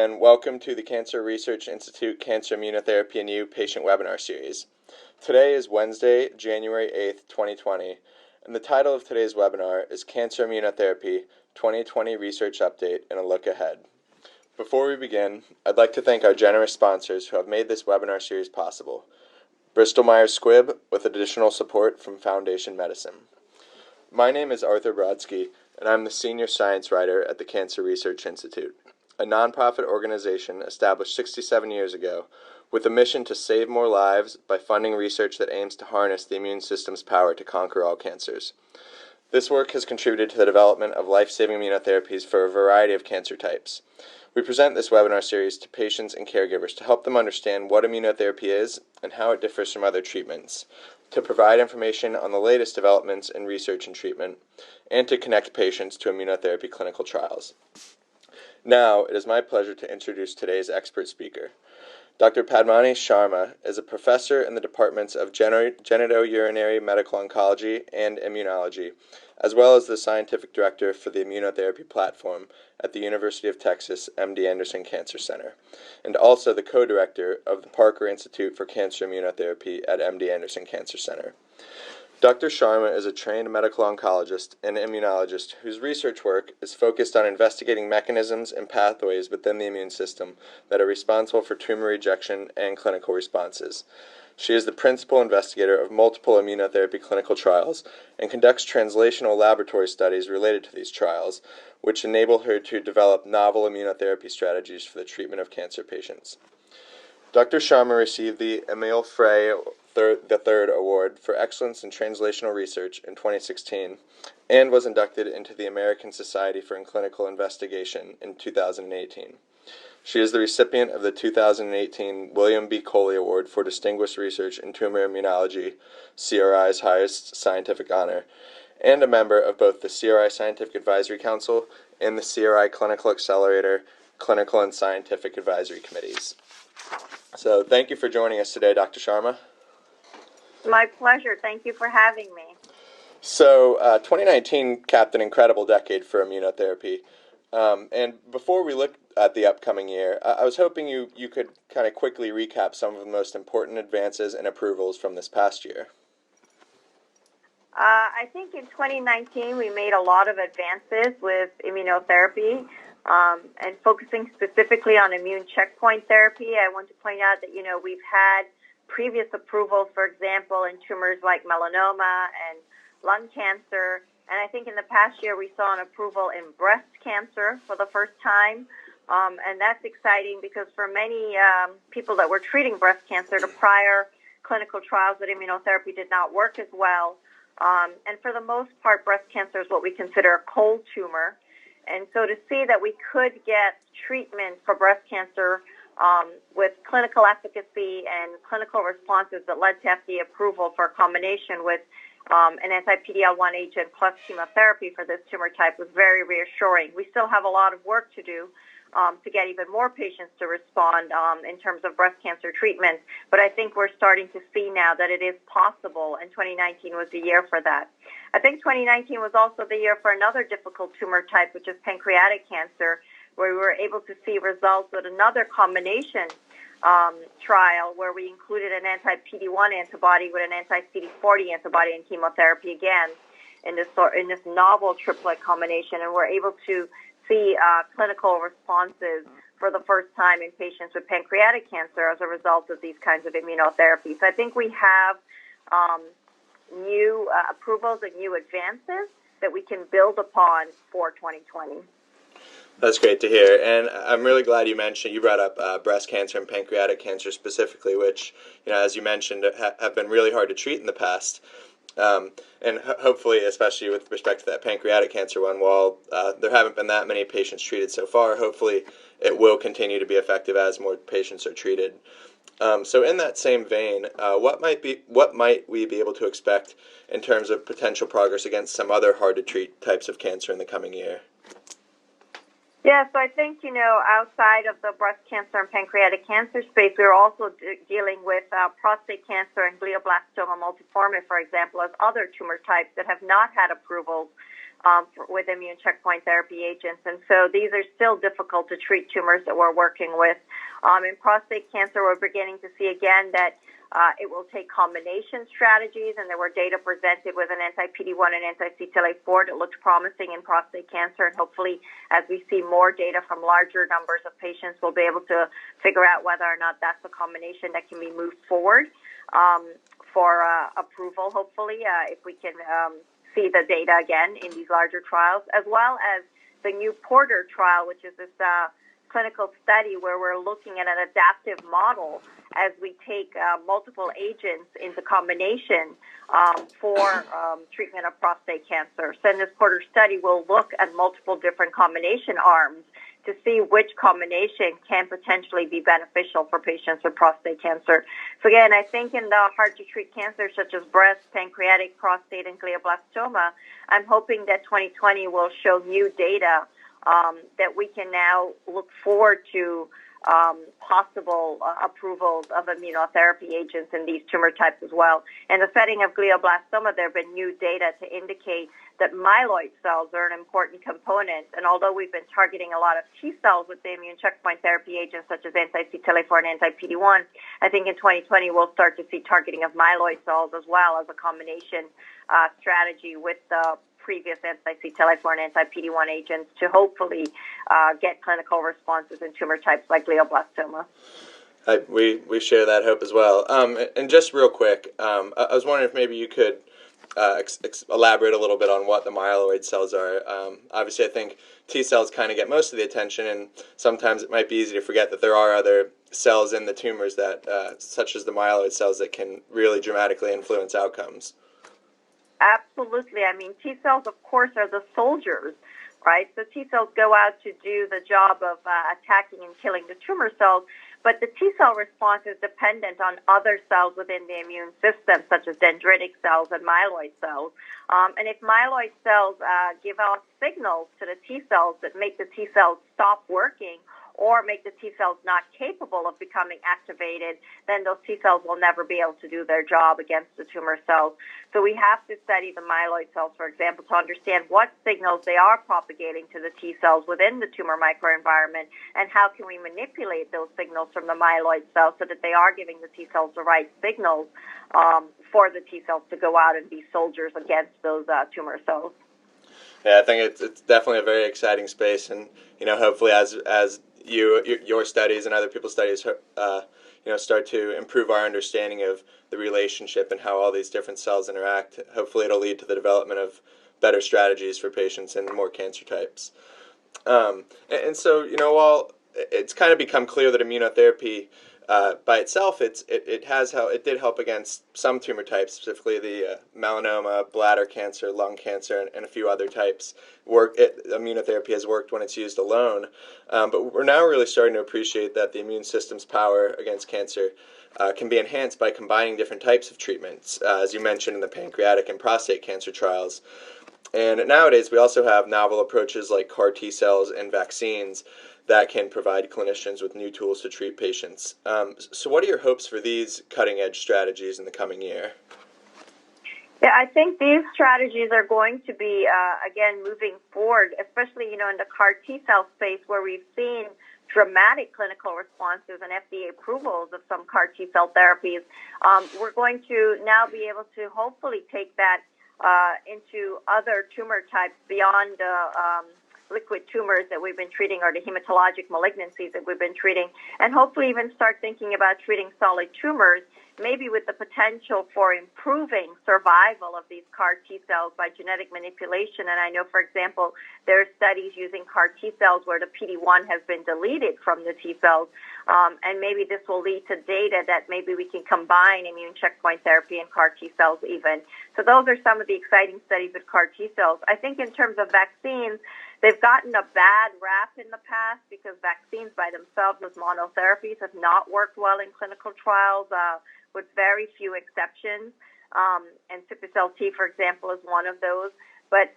and welcome to the Cancer Research Institute Cancer Immunotherapy and You patient webinar series. Today is Wednesday, January 8th, 2020, and the title of today's webinar is Cancer Immunotherapy 2020 Research Update and a Look Ahead. Before we begin, I'd like to thank our generous sponsors who have made this webinar series possible. Bristol Myers Squibb, with additional support from Foundation Medicine. My name is Arthur Brodsky, and I'm the Senior Science Writer at the Cancer Research Institute, a nonprofit organization established 67 years ago with a mission to save more lives by funding research that aims to harness the immune system's power to conquer all cancers. This work has contributed to the development of life-saving immunotherapies for a variety of cancer types. We present this webinar series to patients and caregivers to help them understand what immunotherapy is and how it differs from other treatments, to provide information on the latest developments in research and treatment, and to connect patients to immunotherapy clinical trials. Now, it is my pleasure to introduce today's expert speaker. Dr. Padmanee Sharma is a professor in the departments of Genitourinary Medical Oncology and Immunology, as well as the scientific director for the Immunotherapy Platform at the University of Texas MD Anderson Cancer Center, and also the co-director of the Parker Institute for Cancer Immunotherapy at MD Anderson Cancer Center. Dr. Sharma is a trained medical oncologist and immunologist whose research work is focused on investigating mechanisms and pathways within the immune system that are responsible for tumor rejection and clinical responses. She is the principal investigator of multiple immunotherapy clinical trials and conducts translational laboratory studies related to these trials, which enable her to develop novel immunotherapy strategies for the treatment of cancer patients. Dr. Sharma received the Emil Frey III Award for Excellence in Translational Research in 2016 and was inducted into the American Society for Clinical Investigation in 2018. She is the recipient of the 2018 William B. Coley Award for Distinguished Research in Tumor Immunology, CRI's highest scientific honor, and a member of both the CRI Scientific Advisory Council and the CRI Clinical Accelerator Clinical and Scientific Advisory Committees. So thank you for joining us today, Dr. Sharma. My pleasure. Thank you for having me. So 2019 capped an incredible decade for immunotherapy. And before we look at the upcoming year, I was hoping you could kind of quickly recap some of the most important advances and approvals from this past year. I think in 2019 we made a lot of advances with immunotherapy and focusing specifically on immune checkpoint therapy. I want to point out that, we've had previous approvals, for example, in tumors like melanoma and lung cancer. And I think in the past year we saw an approval in breast cancer for the first time. And that's exciting because for many people that were treating breast cancer, the prior clinical trials with immunotherapy did not work as well. And for the most part, breast cancer is what we consider a cold tumor. And so to see that we could get treatment for breast cancer with clinical efficacy and clinical responses that led to FDA approval for a combination with an anti-PD-L1 agent plus chemotherapy for this tumor type was very reassuring. We still have a lot of work to do to get even more patients to respond in terms of breast cancer treatment, but I think we're starting to see now that it is possible, and 2019 was the year for that. I think 2019 was also the year for another difficult tumor type, which is pancreatic cancer, where we were able to see results with another combination trial where we included an anti-PD-1 antibody with an anti-CD40 antibody and chemotherapy again in this novel triplet combination, and we're able to see clinical responses for the first time in patients with pancreatic cancer as a result of these kinds of immunotherapies. So I think we have new approvals and new advances that we can build upon for 2020. That's great to hear, and I'm really glad you brought up breast cancer and pancreatic cancer specifically, which, as you mentioned, have been really hard to treat in the past. And hopefully, especially with respect to that pancreatic cancer one, while there haven't been that many patients treated so far, hopefully it will continue to be effective as more patients are treated. So in that same vein, what might we be able to expect in terms of potential progress against some other hard-to-treat types of cancer in the coming year? Yeah, so I think, outside of the breast cancer and pancreatic cancer space, we're also dealing with prostate cancer and glioblastoma multiforme, for example, as other tumor types that have not had approvals with immune checkpoint therapy agents. And so these are still difficult to treat tumors that we're working with. In prostate cancer, we're beginning to see again that it will take combination strategies, and there were data presented with an anti-PD-1 and anti-CTLA-4 that looked promising in prostate cancer. And hopefully, as we see more data from larger numbers of patients, we'll be able to figure out whether or not that's a combination that can be moved forward for approval, hopefully, if we can see the data again in these larger trials, as well as the new Porter trial, which is this clinical study where we're looking at an adaptive model as we take multiple agents into combination for treatment of prostate cancer. So in this Porter study, we'll look at multiple different combination arms to see which combination can potentially be beneficial for patients with prostate cancer. So again, I think in the hard-to-treat cancers such as breast, pancreatic, prostate, and glioblastoma, I'm hoping that 2020 will show new data that we can now look forward to possible approvals of immunotherapy agents in these tumor types as well. In the setting of glioblastoma, there have been new data to indicate that myeloid cells are an important component. And although we've been targeting a lot of T cells with the immune checkpoint therapy agents such as anti-CTLA-4 and anti-PD-1, I think in 2020 we'll start to see targeting of myeloid cells as well as a combination strategy with the previous anti-CTLA-4 and anti-PD-1 agents to hopefully get clinical responses in tumor types like glioblastoma. We share that hope as well. And just real quick, I was wondering if maybe you could elaborate a little bit on what the myeloid cells are. Obviously, I think T cells kind of get most of the attention, and sometimes it might be easy to forget that there are other cells in the tumors that, such as the myeloid cells, that can really dramatically influence outcomes. Absolutely. I mean, T cells, of course, are the soldiers, right? So T cells go out to do the job of attacking and killing the tumor cells, but the T cell response is dependent on other cells within the immune system, such as dendritic cells and myeloid cells. And if myeloid cells give out signals to the T cells that make the T cells stop working or make the T cells not capable of becoming activated, then those T cells will never be able to do their job against the tumor cells. So we have to study the myeloid cells, for example, to understand what signals they are propagating to the T cells within the tumor microenvironment, and how can we manipulate those signals from the myeloid cells so that they are giving the T cells the right signals for the T cells to go out and be soldiers against those tumor cells. Yeah, I think it's definitely a very exciting space, and hopefully as your studies and other people's studies start to improve our understanding of the relationship and how all these different cells interact, hopefully it'll lead to the development of better strategies for patients in more cancer types. And so, while it's kind of become clear that immunotherapy by itself, it did help against some tumor types, specifically the melanoma, bladder cancer, lung cancer, and a few other types. Immunotherapy has worked when it's used alone, but we're now really starting to appreciate that the immune system's power against cancer can be enhanced by combining different types of treatments, as you mentioned in the pancreatic and prostate cancer trials. And nowadays, we also have novel approaches like CAR T cells and vaccines that can provide clinicians with new tools to treat patients. So what are your hopes for these cutting-edge strategies in the coming year? Yeah, I think these strategies are going to be, again, moving forward, especially, in the CAR T cell space where we've seen dramatic clinical responses and FDA approvals of some CAR T cell therapies. We're going to now be able to hopefully take that into other tumor types beyond liquid tumors that we've been treating, or the hematologic malignancies that we've been treating, and hopefully even start thinking about treating solid tumors, maybe with the potential for improving survival of these CAR T cells by genetic manipulation. And I know, for example, there are studies using CAR T cells where the PD-1 has been deleted from the T cells, and maybe this will lead to data that maybe we can combine immune checkpoint therapy and CAR T cells even. So those are some of the exciting studies with CAR T cells. I think in terms of vaccines, they've gotten a bad rap in the past because vaccines by themselves as monotherapies have not worked well in clinical trials, with very few exceptions. And sickle cell T, for example, is one of those. But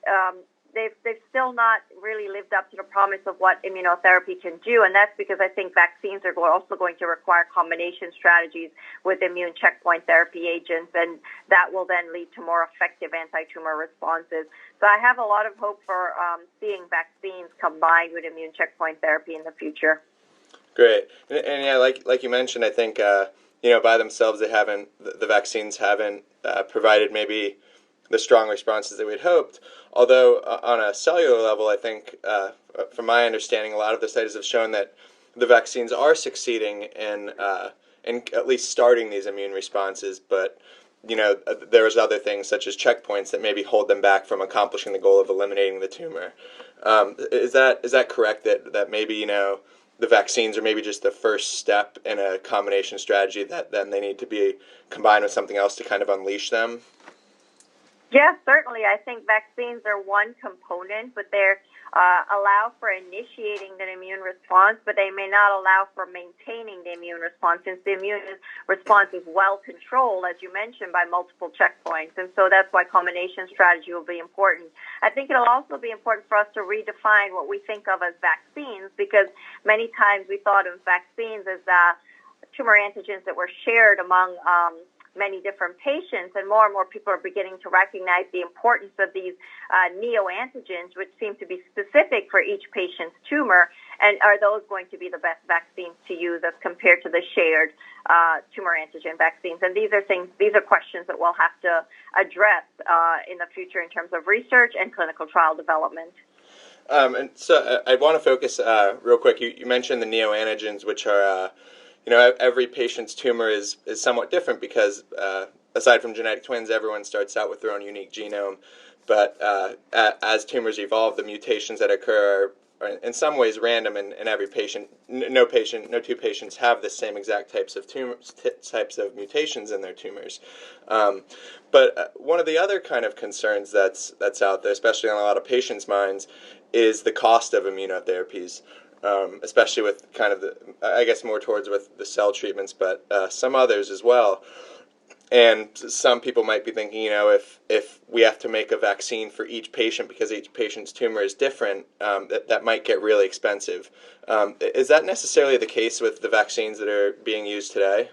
they've still not really lived up to the promise of what immunotherapy can do, and that's because I think vaccines are also going to require combination strategies with immune checkpoint therapy agents, and that will then lead to more effective anti-tumor responses. So I have a lot of hope for seeing vaccines combined with immune checkpoint therapy in the future. Great, and yeah, like you mentioned, I think by themselves the vaccines haven't provided maybe the strong responses that we'd hoped. Although on a cellular level, I think, from my understanding, a lot of the studies have shown that the vaccines are succeeding in at least starting these immune responses. But there's other things such as checkpoints that maybe hold them back from accomplishing the goal of eliminating the tumor. Is that correct? That maybe the vaccines are maybe just the first step in a combination strategy that then they need to be combined with something else to kind of unleash them? Yes, certainly. I think vaccines are one component, but they allow for initiating the immune response, but they may not allow for maintaining the immune response, since the immune response is well controlled, as you mentioned, by multiple checkpoints. And so that's why combination strategy will be important. I think it'll also be important for us to redefine what we think of as vaccines, because many times we thought of vaccines as tumor antigens that were shared among many different patients, and more people are beginning to recognize the importance of these neoantigens, which seem to be specific for each patient's tumor, and are those going to be the best vaccines to use as compared to the shared tumor antigen vaccines? And these are questions that we'll have to address in the future in terms of research and clinical trial development. And so I want to focus real quick. You mentioned the neoantigens, which are every patient's tumor is somewhat different because aside from genetic twins, everyone starts out with their own unique genome. But as tumors evolve, the mutations that occur are in some ways random in every patient. No two patients have the same exact types of mutations in their tumors. But one of the other kind of concerns that's out there, especially on a lot of patients' minds, is the cost of immunotherapies. Especially with kind of more towards with the cell treatments, but some others as well. And some people might be thinking, if we have to make a vaccine for each patient because each patient's tumor is different, that might get really expensive. Is that necessarily the case with the vaccines that are being used today?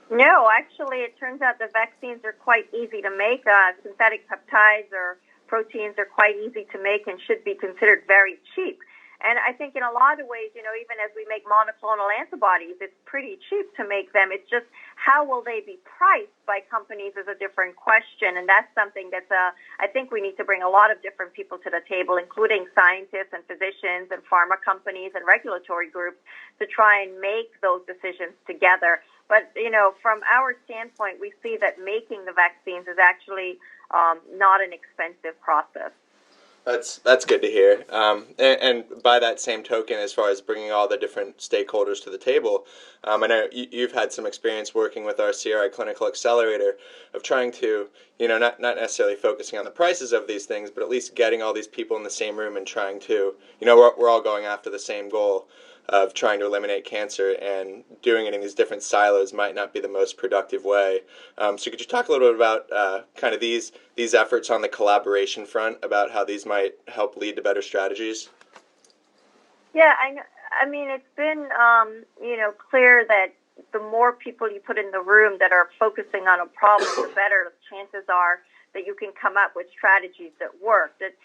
No, actually, it turns out the vaccines are quite easy to make. Synthetic peptides or proteins are quite easy to make and should be considered very cheap. And I think in a lot of ways, even as we make monoclonal antibodies, it's pretty cheap to make them. It's just how will they be priced by companies is a different question. And that's something that's, I think we need to bring a lot of different people to the table, including scientists and physicians and pharma companies and regulatory groups, to try and make those decisions together. But, from our standpoint, we see that making the vaccines is actually not an expensive process. That's good to hear. And by that same token, as far as bringing all the different stakeholders to the table, I know you've had some experience working with our CRI Clinical Accelerator of trying to, not necessarily focusing on the prices of these things, but at least getting all these people in the same room and trying to, we're all going after the same goal of trying to eliminate cancer, and doing it in these different silos might not be the most productive way. So could you talk a little bit about kind of these efforts on the collaboration front, about how these might help lead to better strategies? Yeah, I mean, it's been, clear that the more people you put in the room that are focusing on a problem, the better the chances are that you can come up with strategies that work. That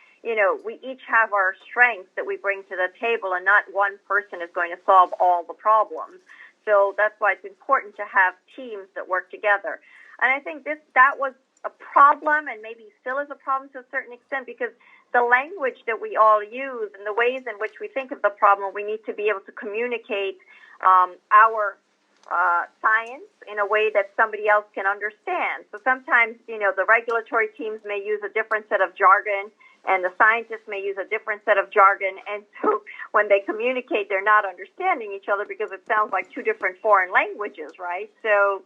we each have our strengths that we bring to the table, and not one person is going to solve all the problems. So that's why it's important to have teams that work together. And I think that was a problem, and maybe still is a problem to a certain extent, because the language that we all use and the ways in which we think of the problem, we need to be able to communicate our science in a way that somebody else can understand. So sometimes, the regulatory teams may use a different set of jargon, and the scientists may use a different set of jargon, and so when they communicate, they're not understanding each other because it sounds like two different foreign languages, right? So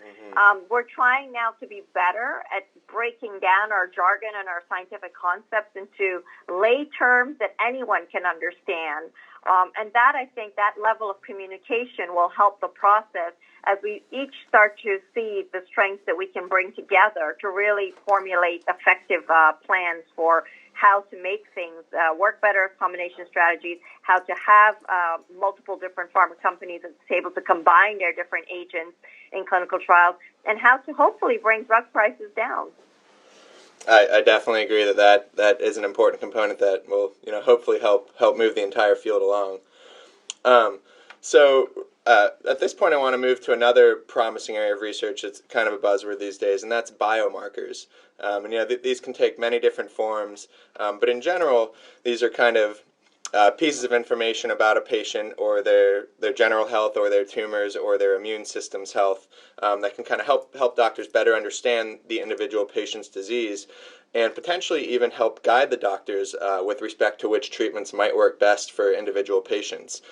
we're trying now to be better at breaking down our jargon and our scientific concepts into lay terms that anyone can understand. And that, I think, that level of communication will help the process as we each start to see the strengths that we can bring together to really formulate effective plans for how to make things work better as combination strategies, how to have multiple different pharma companies that's able to combine their different agents in clinical trials, and how to hopefully bring drug prices down. I definitely agree that is an important component that will hopefully help move the entire field along. At this point, I want to move to another promising area of research that's kind of a buzzword these days, and that's biomarkers. These can take many different forms, but in general, these are kind of pieces of information about a patient or their general health or their tumors or their immune system's health that can kind of help doctors better understand the individual patient's disease and potentially even help guide the doctors with respect to which treatments might work best for individual patients.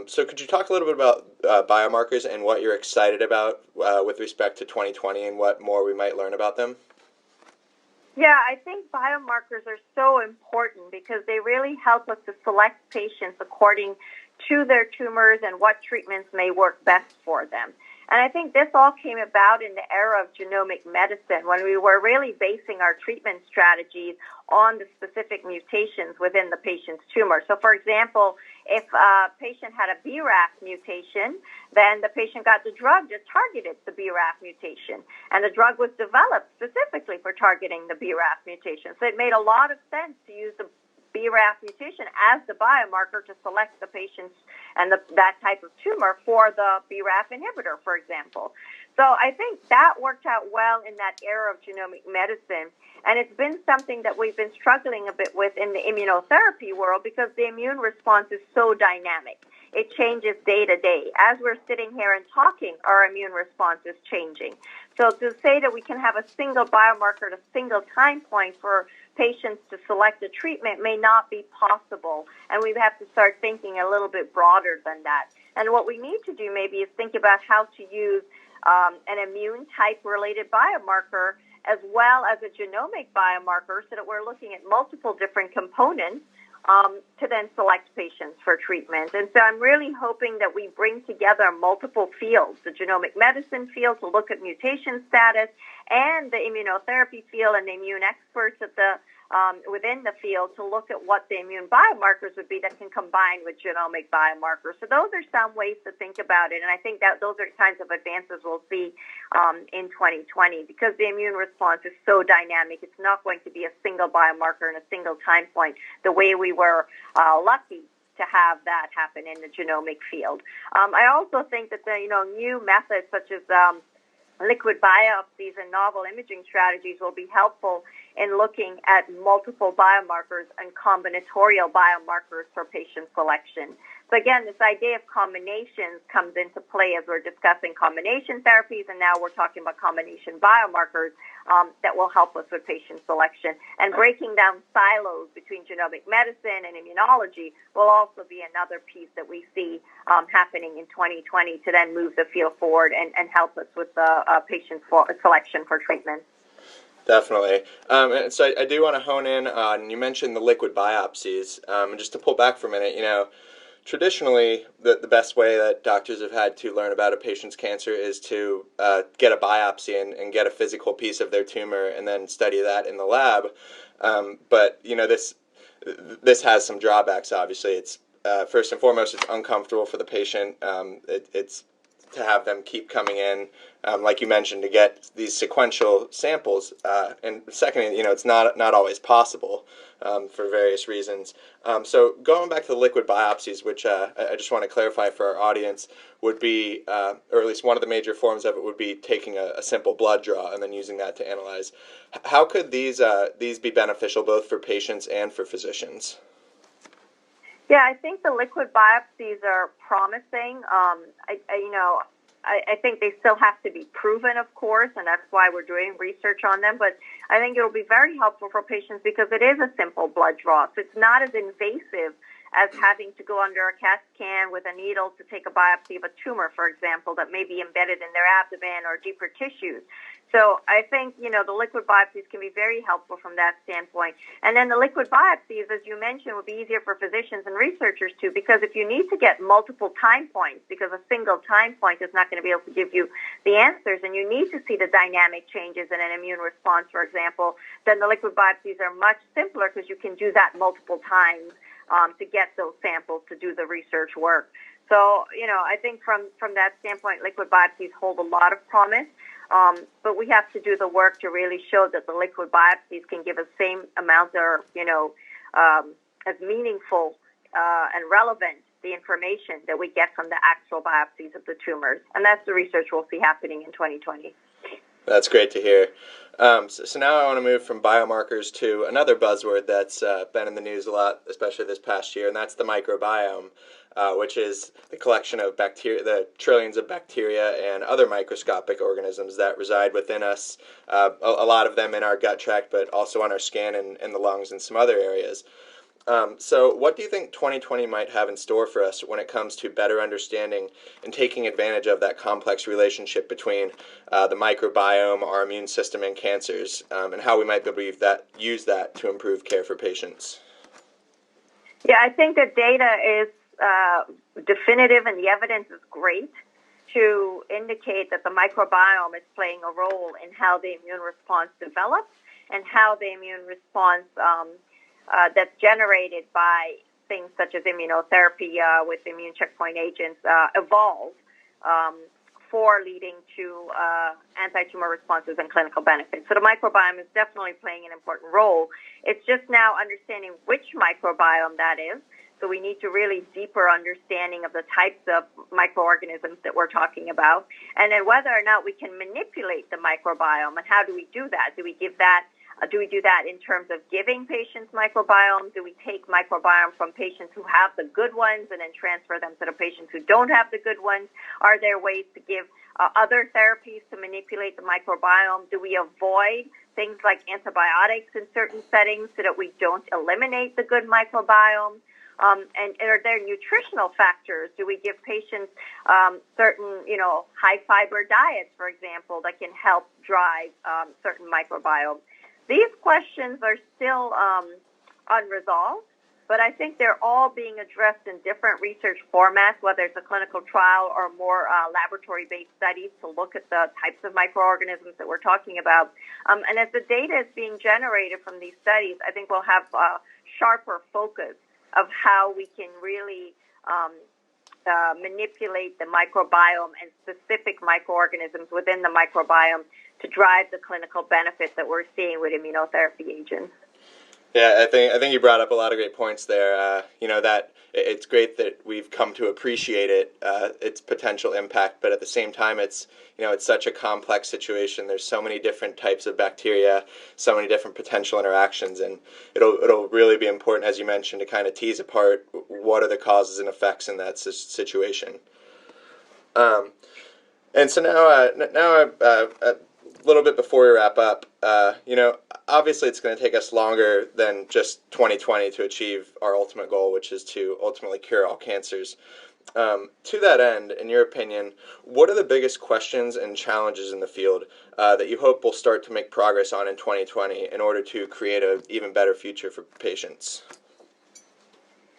So could you talk a little bit about biomarkers and what you're excited about with respect to 2020 and what more we might learn about them? Yeah, I think biomarkers are so important because they really help us to select patients according to their tumors and what treatments may work best for them. And I think this all came about in the era of genomic medicine when we were really basing our treatment strategies on the specific mutations within the patient's tumor. So, for example, if a patient had a BRAF mutation, then the patient got the drug that targeted the BRAF mutation. And the drug was developed specifically for targeting the BRAF mutation. So it made a lot of sense to use the BRAF mutation as the biomarker to select the patients and that type of tumor for the BRAF inhibitor, for example. So I think that worked out well in that era of genomic medicine. And it's been something that we've been struggling a bit with in the immunotherapy world because the immune response is so dynamic. It changes day to day. As we're sitting here and talking, our immune response is changing. So to say that we can have a single biomarker at a single time point for patients to select a treatment may not be possible, and we have to start thinking a little bit broader than that. And what we need to do maybe is think about how to use an immune type related biomarker as well as a genomic biomarker so that we're looking at multiple different components to then select patients for treatment. And so I'm really hoping that we bring together multiple fields, the genomic medicine field to look at mutation status, and the immunotherapy field and the immune experts at the within the field to look at what the immune biomarkers would be that can combine with genomic biomarkers. So those are some ways to think about it, and I think that those are the kinds of advances we'll see in 2020 because the immune response is so dynamic. It's not going to be a single biomarker in a single time point the way we were lucky to have that happen in the genomic field. I also think that the new methods such as liquid biopsies and novel imaging strategies will be helpful in looking at multiple biomarkers and combinatorial biomarkers for patient selection. So again, this idea of combinations comes into play as we're discussing combination therapies, and now we're talking about combination biomarkers that will help us with patient selection. And breaking down silos between genomic medicine and immunology will also be another piece that we see happening in 2020 to then move the field forward and help us with the patient selection for treatment. Definitely. And so I do want to hone in on, you mentioned the liquid biopsies, and just to pull back for a minute, traditionally, the best way that doctors have had to learn about a patient's cancer is to get a biopsy and get a physical piece of their tumor and then study that in the lab. But this has some drawbacks. Obviously, it's first and foremost, it's uncomfortable for the patient. It's to have them keep coming in, like you mentioned, to get these sequential samples. And secondly, it's not always possible for various reasons. So going back to the liquid biopsies, which I just want to clarify for our audience, would be, or at least one of the major forms of it would be taking a simple blood draw and then using that to analyze. How could these be beneficial both for patients and for physicians? Yeah, I think the liquid biopsies are promising. I think they still have to be proven, of course, and that's why we're doing research on them. But I think it will be very helpful for patients because it is a simple blood draw. So it's not as invasive as having to go under a CAT scan with a needle to take a biopsy of a tumor, for example, that may be embedded in their abdomen or deeper tissues. So I think, the liquid biopsies can be very helpful from that standpoint. And then the liquid biopsies, as you mentioned, would be easier for physicians and researchers too, because if you need to get multiple time points, because a single time point is not going to be able to give you the answers, and you need to see the dynamic changes in an immune response, for example, then the liquid biopsies are much simpler because you can do that multiple times to get those samples to do the research work. So, I think from that standpoint, liquid biopsies hold a lot of promise. But we have to do the work to really show that the liquid biopsies can give us same amount or, as meaningful and relevant the information that we get from the actual biopsies of the tumors. And that's the research we'll see happening in 2020. That's great to hear. So now I want to move from biomarkers to another buzzword that's been in the news a lot, especially this past year, and that's the microbiome, which is the collection of bacteria, the trillions of bacteria and other microscopic organisms that reside within us, a lot of them in our gut tract, but also on our skin and the lungs and some other areas. So what do you think 2020 might have in store for us when it comes to better understanding and taking advantage of that complex relationship between the microbiome, our immune system, and cancers, and how we might be able to use that to improve care for patients? Yeah, I think the data is definitive and the evidence is great to indicate that the microbiome is playing a role in how the immune response develops and how the immune response that's generated by things such as immunotherapy with immune checkpoint agents evolve for leading to anti-tumor responses and clinical benefits. So the microbiome is definitely playing an important role. It's just now understanding which microbiome that is. So we need to really deeper understanding of the types of microorganisms that we're talking about, and then whether or not we can manipulate the microbiome, and how do we do that? Do we do that in terms of giving patients microbiome? Do we take microbiome from patients who have the good ones and then transfer them to the patients who don't have the good ones? Are there ways to give other therapies to manipulate the microbiome? Do we avoid things like antibiotics in certain settings so that we don't eliminate the good microbiome? And are there nutritional factors? Do we give patients certain, high-fiber diets, for example, that can help drive certain microbiome? These questions are still unresolved, but I think they're all being addressed in different research formats, whether it's a clinical trial or more laboratory-based studies to look at the types of microorganisms that we're talking about. And as the data is being generated from these studies, I think we'll have a sharper focus of how we can really manipulate the microbiome and specific microorganisms within the microbiome to drive the clinical benefit that we're seeing with immunotherapy agents. Yeah, I think you brought up a lot of great points there. That it's great that we've come to appreciate its potential impact, but at the same time, it's such a complex situation. There's so many different types of bacteria, so many different potential interactions, and it'll really be important, as you mentioned, to kind of tease apart what are the causes and effects in that situation. And so now, a little bit before we wrap up, obviously it's going to take us longer than just 2020 to achieve our ultimate goal, which is to ultimately cure all cancers. To that end, in your opinion, what are the biggest questions and challenges in the field that you hope will start to make progress on in 2020 in order to create an even better future for patients?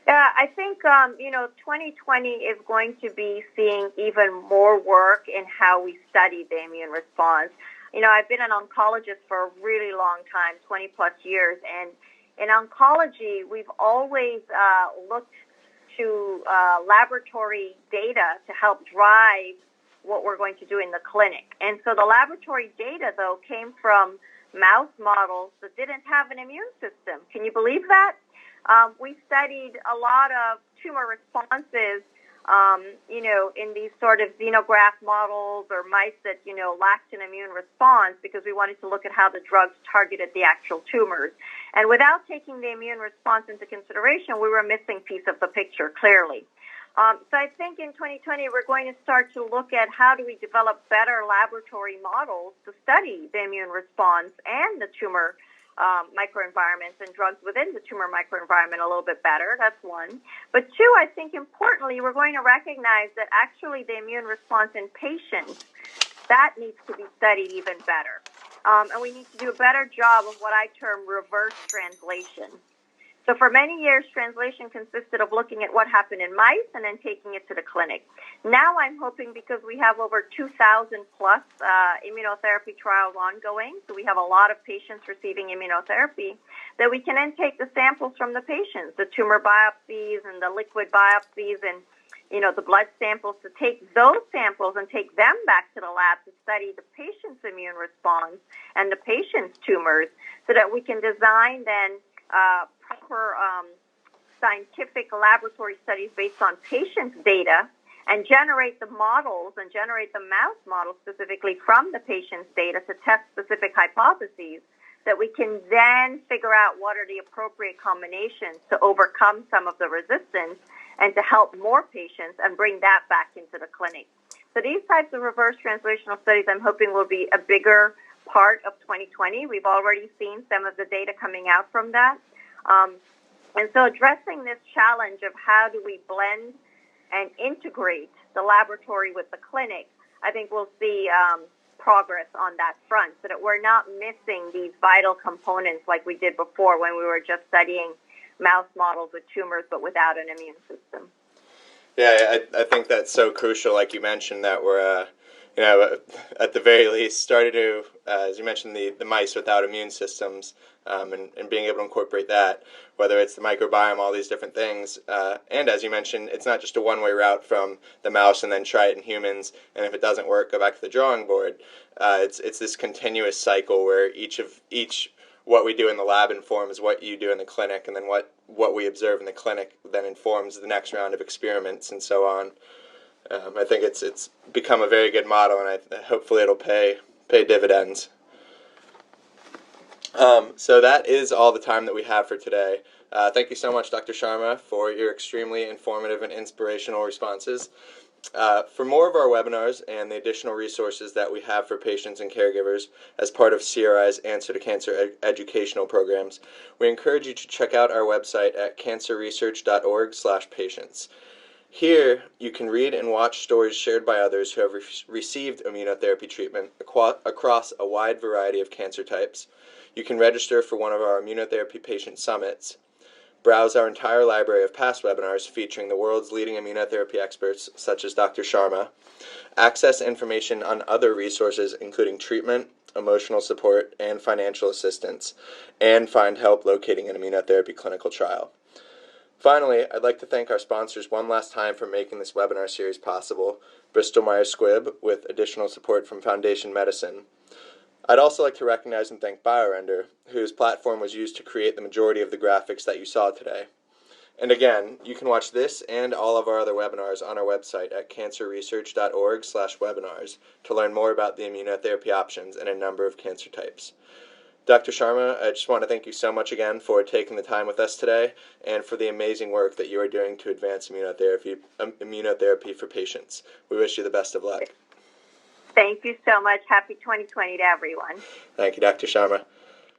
Yeah, I think, 2020 is going to be seeing even more work in how we study the immune response. I've been an oncologist for a really long time, 20 plus years, and in oncology, we've always looked to laboratory data to help drive what we're going to do in the clinic. And so the laboratory data, though, came from mouse models that didn't have an immune system. Can you believe that? We studied a lot of tumor responses in these sort of xenograft models or mice that, lacked an immune response because we wanted to look at how the drugs targeted the actual tumors. And without taking the immune response into consideration, we were a missing piece of the picture, clearly. So I think in 2020, we're going to start to look at how do we develop better laboratory models to study the immune response and the tumor microenvironments and drugs within the tumor microenvironment a little bit better. That's one. But two, I think importantly, we're going to recognize that actually the immune response in patients, that needs to be studied even better. And we need to do a better job of what I term reverse translation. So for many years, translation consisted of looking at what happened in mice and then taking it to the clinic. Now I'm hoping, because we have over 2,000 plus immunotherapy trials ongoing, so we have a lot of patients receiving immunotherapy, that we can then take the samples from the patients, the tumor biopsies and the liquid biopsies and, the blood samples, to take those samples and take them back to the lab to study the patient's immune response and the patient's tumors, so that we can design then proper scientific laboratory studies based on patients' data and generate the models and generate the mouse models specifically from the patient's data to test specific hypotheses, that we can then figure out what are the appropriate combinations to overcome some of the resistance and to help more patients and bring that back into the clinic. So these types of reverse translational studies, I'm hoping, will be a bigger part of 2020. We've already seen some of the data coming out from that. And so addressing this challenge of how do we blend and integrate the laboratory with the clinic, I think we'll see progress on that front, so that we're not missing these vital components like we did before when we were just studying mouse models with tumors but without an immune system. Yeah, I think that's so crucial, like you mentioned, that we're, at the very least, started to, as you mentioned, the mice without immune systems, and being able to incorporate that, whether it's the microbiome, all these different things. And as you mentioned, it's not just a one-way route from the mouse and then try it in humans, and if it doesn't work, go back to the drawing board. It's this continuous cycle where each what we do in the lab informs what you do in the clinic, and then what we observe in the clinic then informs the next round of experiments and so on. I think it's become a very good model, and hopefully it'll pay dividends. So that is all the time that we have for today. Thank you so much, Dr. Sharma, for your extremely informative and inspirational responses. For more of our webinars and the additional resources that we have for patients and caregivers as part of CRI's Answer to Cancer educational programs, we encourage you to check out our website at cancerresearch.org/patients. Here, you can read and watch stories shared by others who have received immunotherapy treatment across a wide variety of cancer types. You can register for one of our immunotherapy patient summits, browse our entire library of past webinars featuring the world's leading immunotherapy experts, such as Dr. Sharma, access information on other resources including treatment, emotional support, and financial assistance, and find help locating an immunotherapy clinical trial. Finally, I'd like to thank our sponsors one last time for making this webinar series possible, Bristol Myers Squibb, with additional support from Foundation Medicine. I'd also like to recognize and thank BioRender, whose platform was used to create the majority of the graphics that you saw today. And again, you can watch this and all of our other webinars on our website at cancerresearch.org/webinars to learn more about the immunotherapy options in a number of cancer types. Dr. Sharma, I just want to thank you so much again for taking the time with us today and for the amazing work that you are doing to advance immunotherapy for patients. We wish you the best of luck. Thank you so much. Happy 2020 to everyone. Thank you, Dr. Sharma.